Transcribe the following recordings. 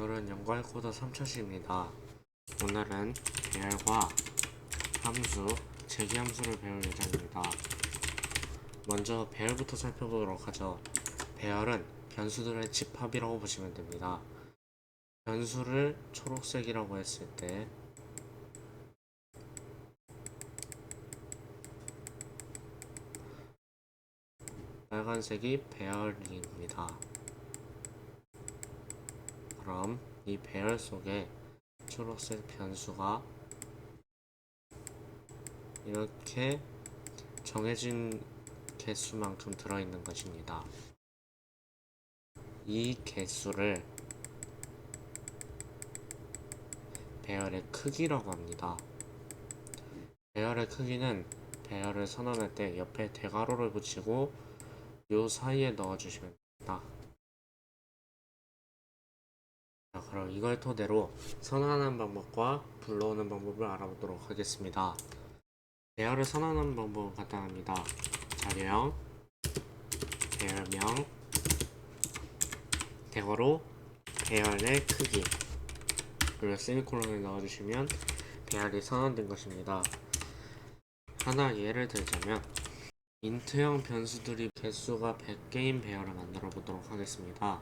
오늘은 연구할 코드 3차시입니다. 오늘은 배열과 함수, 재기함수를 배울 예정입니다. 먼저 배열부터 살펴보도록 하죠. 배열은 변수들의 집합이라고 보시면 됩니다. 변수를 초록색이라고 했을 때 빨간색이 배열입니다. 그럼 이 배열 속에 초록색 변수가 이렇게 정해진 개수만큼 들어있는 것입니다. 이 개수를 배열의 크기라고 합니다. 배열의 크기는 배열을 선언할 때 옆에 대괄호를 붙이고 요 사이에 넣어주시면 됩니다. 자, 그럼 이걸 토대로 선언하는 방법과 불러오는 방법을 알아보도록 하겠습니다. 배열을 선언하는 방법은 간단합니다. 자료형, 배열명, 대괄호, 배열의 크기, 그리고 세미콜론을 넣어주시면 배열이 선언된 것입니다. 하나 예를 들자면 인트형 변수들이 개수가 100개인 배열을 만들어 보도록 하겠습니다.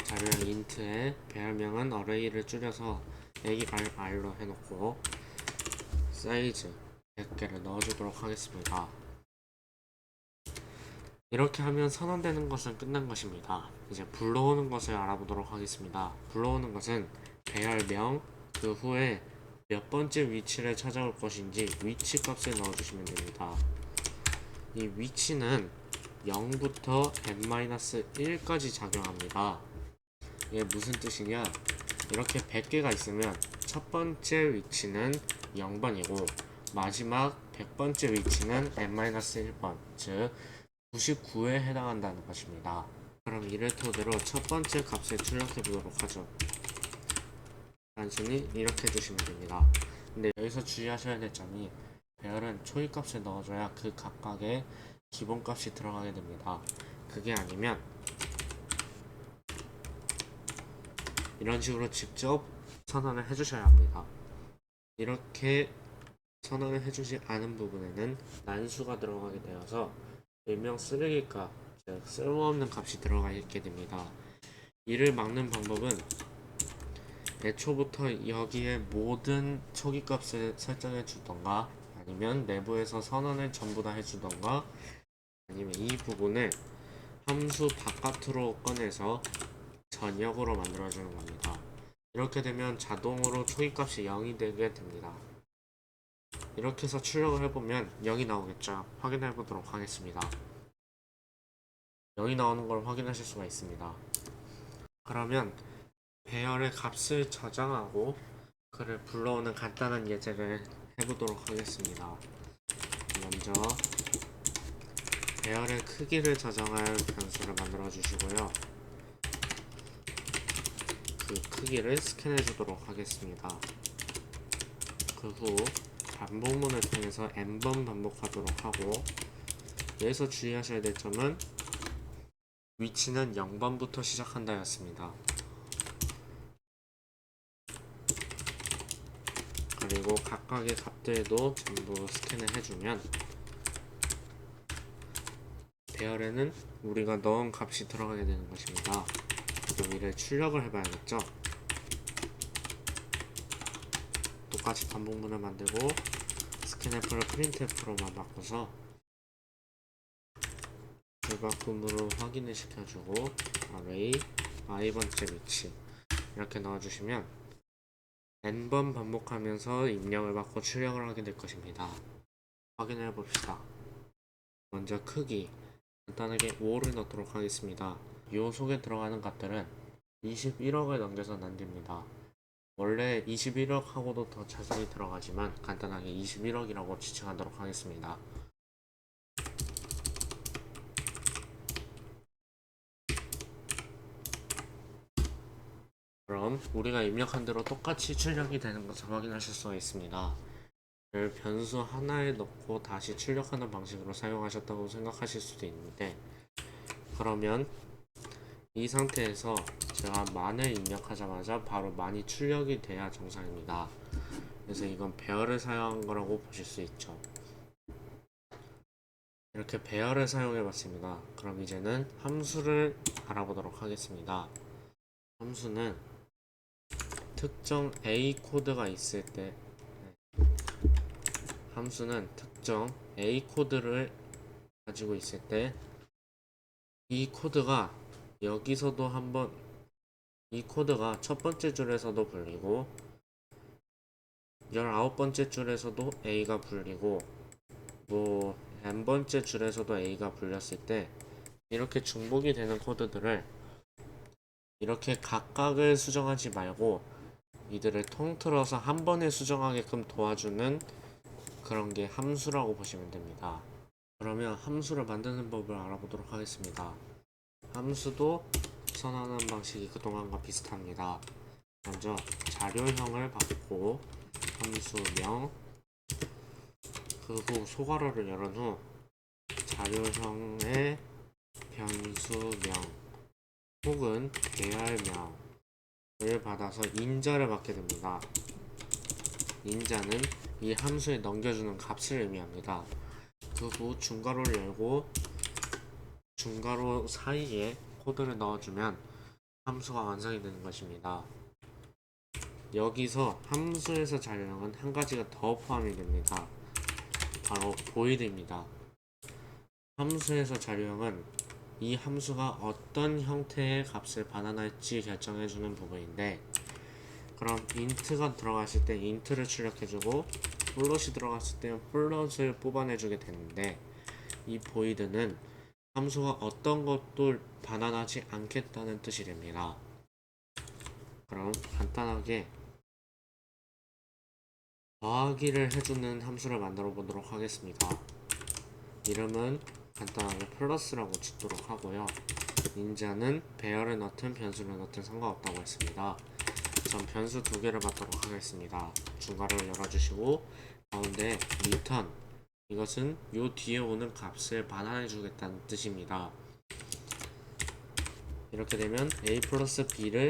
자료형 int의 배열명은 array를 줄여서 a-r로 해놓고 사이즈 100개를 넣어주도록 하겠습니다. 이렇게 하면 선언되는 것은 끝난 것입니다. 이제 불러오는 것을 알아보도록 하겠습니다. 불러오는 것은 배열명, 그 후에 몇 번째 위치를 찾아올 것인지 위치 값을 넣어주시면 됩니다. 이 위치는 0부터 n-1까지 작용합니다. 이게 무슨 뜻이냐? 이렇게 100개가 있으면 첫 번째 위치는 0번이고 마지막 100번째 위치는 n-1번, 즉 99에 해당한다는 것입니다. 그럼 이를 토대로 첫 번째 값을 출력해 보도록 하죠. 단순히 이렇게 해주시면 됩니다. 근데 여기서 주의하셔야 될 점이 배열은 초기값을 넣어줘야 그 각각의 기본값이 들어가게 됩니다. 그게 아니면 이런 식으로 직접 선언을 해주셔야 합니다. 이렇게 선언을 해주지 않은 부분에는 난수가 들어가게 되어서 일명 쓰레기값, 즉 쓸모없는 값이 들어가 있게 됩니다. 이를 막는 방법은 애초부터 여기에 모든 초기값을 설정해 주던가 아니면 내부에서 선언을 전부 다 해주던가 아니면 이 부분을 함수 바깥으로 꺼내서 전역으로 만들어주는 겁니다. 이렇게 되면 자동으로 초기값이 0이 되게 됩니다. 이렇게 해서 출력을 해보면 0이 나오겠죠. 확인해 보도록 하겠습니다. 0이 나오는 걸 확인하실 수가 있습니다. 그러면 배열의 값을 저장하고 그를 불러오는 간단한 예제를 해보도록 하겠습니다. 먼저 배열의 크기를 저장할 변수를 만들어 주시고요. 그 크기를 스캔해 주도록 하겠습니다. 그 후 반복문을 통해서 n번 반복하도록 하고, 여기서 주의하셔야 될 점은 위치는 0번부터 시작한다 였습니다. 그리고 각각의 값들도 전부 스캔을 해주면 배열에는 우리가 넣은 값이 들어가게 되는 것입니다. 그럼 이를 출력을 해봐야겠죠. 똑같이 반복문을 만들고 스캔f를 printf로만 바꿔서 불바꿈으로 확인을 시켜주고 array i번째 위치 이렇게 넣어주시면 n번 반복하면서 입력을 받고 출력을 하게 될 것입니다. 확인해 봅시다. 먼저 크기 간단하게 5를 넣도록 하겠습니다. 이 속에 들어가는 값들은 21억을 넘겨서는 안됩니다. 원래 21억 하고도 더 자세히 들어가지만 간단하게 21억이라고 지칭하도록 하겠습니다. 그럼 우리가 입력한 대로 똑같이 출력이 되는 것을 확인하실 수가 있습니다. 를 변수 하나에 넣고 다시 출력하는 방식으로 사용하셨다고 생각하실 수도 있는데, 그러면 이 상태에서 제가 만을 입력하자마자 바로 만이 출력이 돼야 정상입니다. 그래서 이건 배열을 사용한 거라고 보실 수 있죠. 이렇게 배열을 사용해 봤습니다. 그럼 이제는 함수를 알아보도록 하겠습니다. 함수는 특정 A 코드가 있을 때, 함수는 특정 A 코드를 가지고 있을 때, 이 코드가 여기서도 한번, 이 코드가 첫 번째 줄에서도 불리고 19번째 줄에서도 A가 불리고 뭐 n번째 줄에서도 A가 불렸을 때 이렇게 중복이 되는 코드들을 이렇게 각각을 수정하지 말고 이들을 통틀어서 한 번에 수정하게끔 도와주는 그런 게 함수라고 보시면 됩니다. 그러면 함수를 만드는 법을 알아보도록 하겠습니다. 함수도 선언하는 방식이 그동안과 비슷합니다. 먼저 자료형을 받고 함수명, 그 후 소괄호를 열은 후 자료형의 변수명 혹은 배열명을 받아서 인자를 받게 됩니다. 인자는 이 함수에 넘겨주는 값을 의미합니다. 그 후 중괄호를 열고 중괄호 사이에 코드를 넣어주면 함수가 완성이 되는 것입니다. 여기서 함수에서 자료형은 한 가지가 더 포함이 됩니다. 바로 보이드입니다. 함수에서 자료형은 이 함수가 어떤 형태의 값을 반환할지 결정해주는 부분인데, 그럼 int가 들어갔을 때 int를 출력해주고 플롯이 들어갔을 때 플롯을 뽑아내주게 되는데, 이 void는 함수가 어떤 것도 반환하지 않겠다는 뜻이 됩니다. 그럼 간단하게 더하기를 해주는 함수를 만들어 보도록 하겠습니다. 이름은 간단하게 플러스라고 짓도록 하고요. 인자는 배열을 넣든 변수를 넣든 상관없다고 했습니다. 전 변수 두 개를 받도록 하겠습니다. 중괄호를 열어주시고 가운데 return, 이것은 요 뒤에 오는 값을 반환해 주겠다는 뜻입니다. 이렇게 되면 a 플러스 b를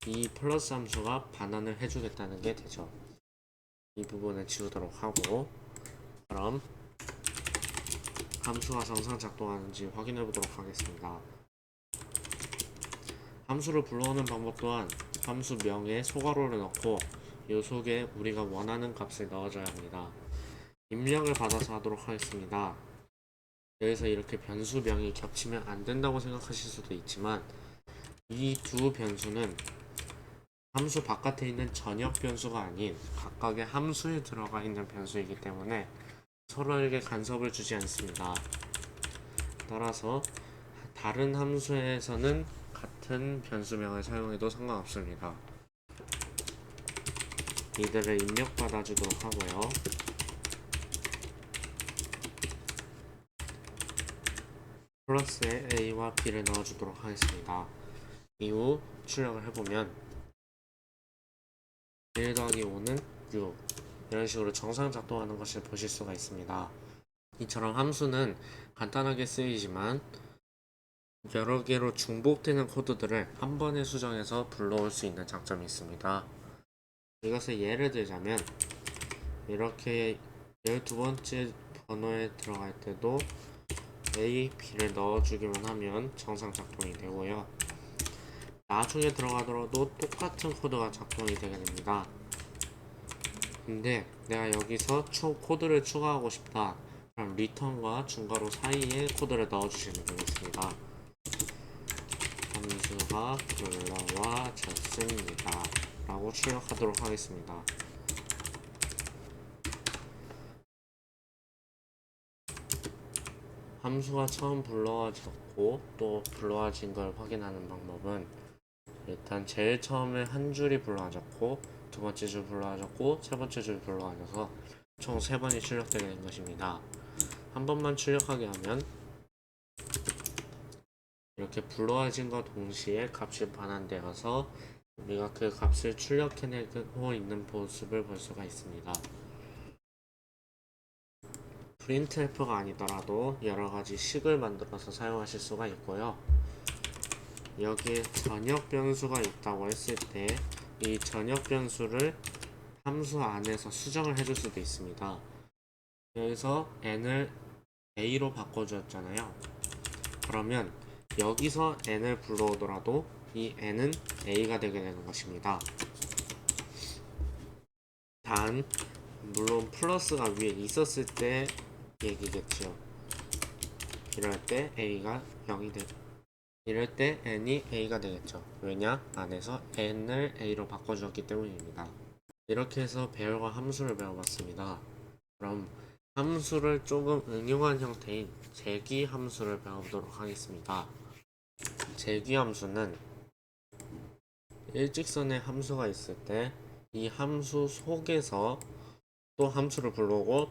이 플러스 함수가 반환을 해주겠다는 게 되죠. 이 부분을 지우도록 하고, 그럼 함수가 정상 작동하는지 확인해 보도록 하겠습니다. 함수를 불러오는 방법 또한 함수명에 소괄호를 넣고 이 속에 우리가 원하는 값을 넣어줘야 합니다. 입력을 받아서 하도록 하겠습니다. 여기서 이렇게 변수명이 겹치면 안 된다고 생각하실 수도 있지만, 이 두 변수는 함수 바깥에 있는 전역 변수가 아닌 각각의 함수에 들어가 있는 변수이기 때문에 서로에게 간섭을 주지 않습니다. 따라서 다른 함수에서는 같은 변수명을 사용해도 상관없습니다. 이들을 입력받아 주도록 하고요. 플러스에 a와 b를 넣어주도록 하겠습니다. 이후 출력을 해보면 1 더하기 5는 6, 이런 식으로 정상 작동하는 것을 보실 수가 있습니다. 이처럼 함수는 간단하게 쓰이지만 여러 개로 중복되는 코드들을 한 번에 수정해서 불러올 수 있는 장점이 있습니다. 이것을 예를 들자면 이렇게 12번째 번호에 들어갈 때도 A, B를 넣어주기만 하면 정상 작동이 되고요. 나중에 들어가더라도 똑같은 코드가 작동이 되게 됩니다. 근데 내가 여기서 코드를 추가하고 싶다. 그럼 return과 중괄호 사이에 코드를 넣어주시면 되겠습니다. 함수가 불러와졌습니다 라고 출력하도록 하겠습니다. 함수가 처음 불러와졌고 또 불러와진 걸 확인하는 방법은 일단 제일 처음에 한 줄이 불러와졌고 두 번째 줄 불러와졌고 세 번째 줄 불러와져서 총 3번이 출력되게 된 것입니다. 한 번만 출력하게 하면 이렇게 불러와진과 동시에 값이 반환되어서 우리가 그 값을 출력해내고 있는 모습을 볼 수가 있습니다. printf가 아니더라도 여러가지 식을 만들어서 사용하실 수가 있고요. 여기에 전역 변수가 있다고 했을 때 이 전역 변수를 함수 안에서 수정을 해줄 수도 있습니다. 여기서 n을 a로 바꿔주었잖아요. 그러면 여기서 n을 불러오더라도 이 n은 a가 되게 되는 것입니다. 단 물론 플러스가 위에 있었을 때 얘기겠죠. 이럴 때 a가 0이 되죠. 이럴 때 n이 a가 되겠죠. 왜냐? 안에서 n을 a로 바꿔주었기 때문입니다. 이렇게 해서 배열과 함수를 배워봤습니다. 그럼 함수를 조금 응용한 형태인 재기 함수를 배워보도록 하겠습니다. 재기 함수는 일직선에 함수가 있을 때 이 함수 속에서 또 함수를 불러오고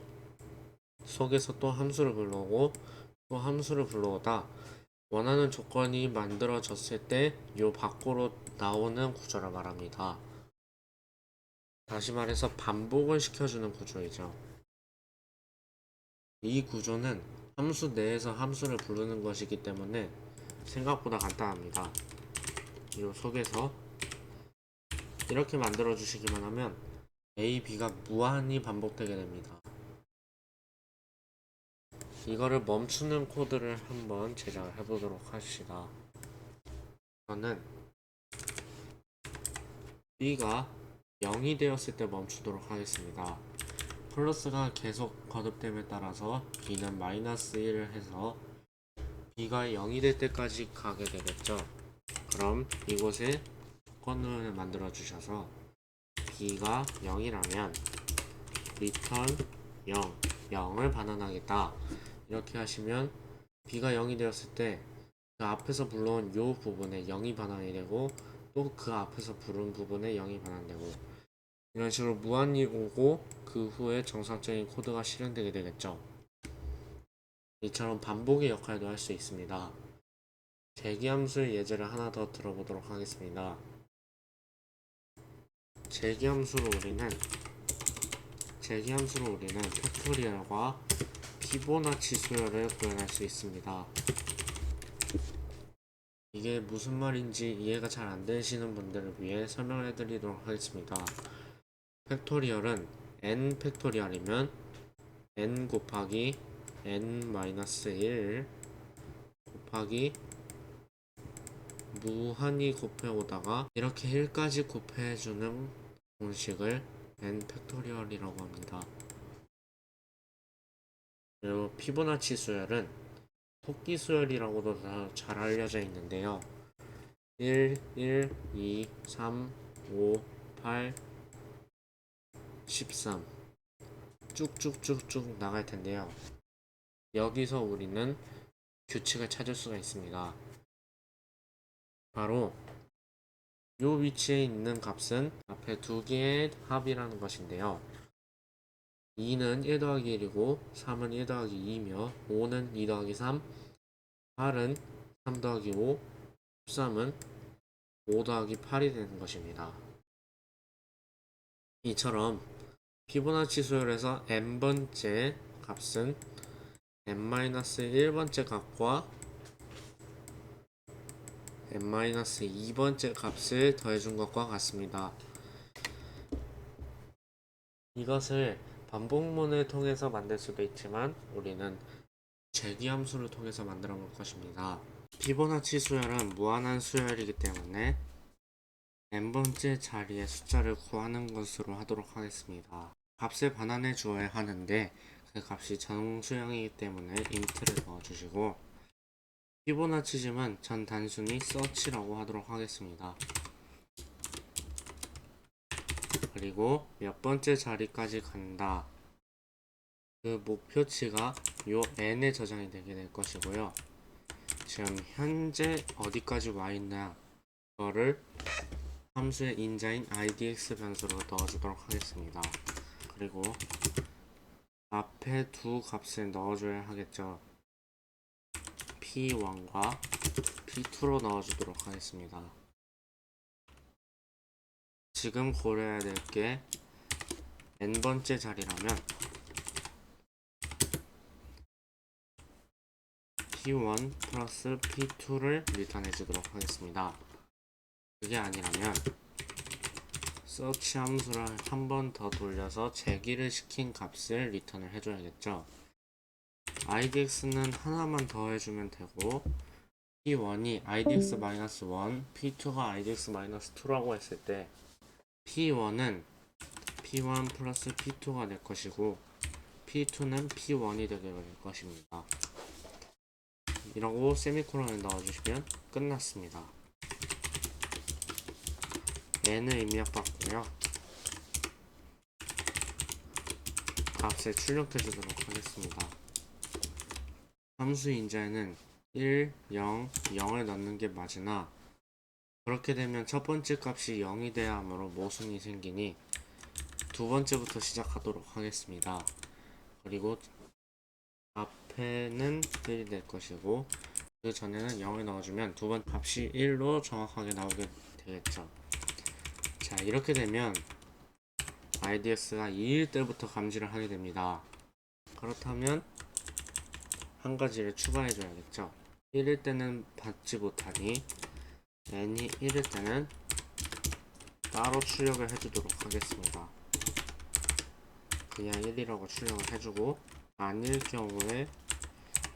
속에서 또 함수를 불러오고 또 함수를 불러오다 원하는 조건이 만들어졌을 때 요 밖으로 나오는 구조를 말합니다. 다시 말해서 반복을 시켜주는 구조이죠. 이 구조는 함수 내에서 함수를 부르는 것이기 때문에 생각보다 간단합니다. 이 속에서 이렇게 만들어 주시기만 하면 A, B가 무한히 반복되게 됩니다. 이거를 멈추는 코드를 한번 제작을 해보도록 합시다. 저는 B가 0이 되었을 때 멈추도록 하겠습니다. 플러스가 계속 거듭됨에 따라서 B는 마이너스 1을 해서 B가 0이 될 때까지 가게 되겠죠. 그럼 이곳에 조건을 만들어 주셔서 B가 0이라면 return 0, 0을 반환하겠다. 이렇게 하시면 B가 0이 되었을 때 그 앞에서 불러온 요 부분에 0이 반환이 되고 또 그 앞에서 부른 부분에 0이 반환되고 이런 식으로 무한히 오고 그 후에 정상적인 코드가 실행되게 되겠죠. 이처럼 반복의 역할도 할 수 있습니다. 재기함수의 예제를 하나 더 들어보도록 하겠습니다. 재기함수로 우리는 팩토리얼과 피보나치 수열을 구현할 수 있습니다. 이게 무슨 말인지 이해가 잘 안 되시는 분들을 위해 설명을 해드리도록 하겠습니다. 팩토리얼은 n 팩토리얼이면 n 곱하기 n-1 곱하기 무한히 곱해오다가 이렇게 1까지 곱해주는 공식을 n 팩토리얼이라고 합니다. 그리고 피보나치 수열은 토끼 수열이라고도 잘 알려져 있는데요. 1, 1, 2, 3, 5, 8, 13 쭉쭉쭉쭉 나갈 텐데요. 여기서 우리는 규칙을 찾을 수가 있습니다. 바로 요 위치에 있는 값은 앞에 두 개의 합이라는 것인데요. 2는 1 더하기 1이고 3은 1 더하기 2이며 5는 2 더하기 3, 8은 3 더하기 5, 13은 5 더하기 8이 되는 것입니다. 이처럼 피보나치 수열에서 n번째 값은 n-1번째 값과 n-2번째 값을 더해준 것과 같습니다. 이것을 반복문을 통해서 만들 수도 있지만 우리는 재기함수를 통해서 만들어 볼 것입니다. 피보나치 수열은 무한한 수열이기 때문에 n번째 자리의 숫자를 구하는 것으로 하도록 하겠습니다. 값을 반환해 주어야 하는데 그 값이 자동 수량이기 때문에 int를 넣어주시고 피보나치즘은 전 단순히 search라고 하도록 하겠습니다. 그리고 몇 번째 자리까지 간다. 그 목표치가 요 n에 저장이 되게 될 것이고요. 지금 현재 어디까지 와 있나 그거를 함수의 인자인 idx 변수로 넣어주도록 하겠습니다. 그리고 앞에 두 값을 넣어줘야 하겠죠. p1과 p2로 넣어주도록 하겠습니다. 지금 고려해야 될 게 n번째 자리라면 P1 플러스 P2를 리턴해 주도록 하겠습니다. 그게 아니라면 search 함수를 한 번 더 돌려서 재기를 시킨 값을 리턴을 해줘야겠죠. idx는 하나만 더 해주면 되고 P1이 idx-1, P2가 idx-2라고 했을 때 P1은 P1 플러스 P2가 될 것이고 P2는 P1이 되게 될 것입니다. 이러고 세미콜론을 넣어주시면 끝났습니다. n을 입력받고요. 값을 출력해 주도록 하겠습니다. 함수 인자에는 1, 0, 0을 넣는 게 맞으나 그렇게 되면 첫 번째 값이 0이 돼야 하므로 모순이 생기니 두 번째부터 시작하도록 하겠습니다. 그리고 앞에는 1이 될 것이고 그 전에는 0을 넣어주면 두 번 값이 1로 정확하게 나오게 되겠죠. 자, 이렇게 되면 idx가 2일 때부터 감지를 하게 됩니다. 그렇다면 한 가지를 추가해 줘야겠죠. 1일 때는 받지 못하니 n이 1일 때는 따로 출력을 해주도록 하겠습니다. 그냥 1이라고 출력을 해주고 아닐 경우에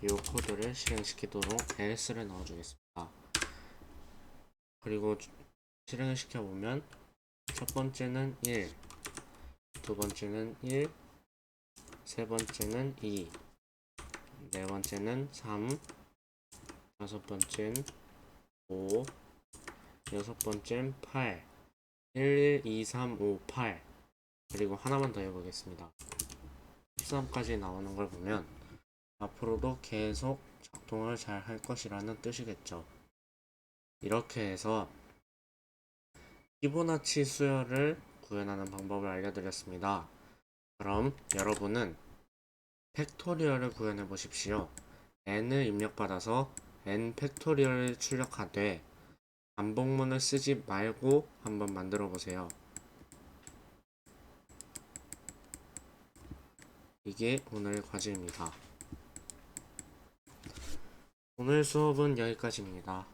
이 코드를 실행시키도록 else를 넣어주겠습니다. 그리고 실행을 시켜보면 첫 번째는 1, 두 번째는 1, 세 번째는 2, 네 번째는 3, 다섯 번째는 5, 여섯 번째는 8, 1, 2, 3, 5, 8 그리고 하나만 더 해보겠습니다. 13까지 나오는 걸 보면 앞으로도 계속 작동을 잘 할 것이라는 뜻이겠죠. 이렇게 해서 피보나치 수열을 구현하는 방법을 알려드렸습니다. 그럼 여러분은 팩토리얼을 구현해 보십시오. n을 입력받아서 n 팩토리얼을 출력하되 반복문을 쓰지 말고 한번 만들어 보세요. 이게 오늘 과제입니다. 오늘 수업은 여기까지입니다.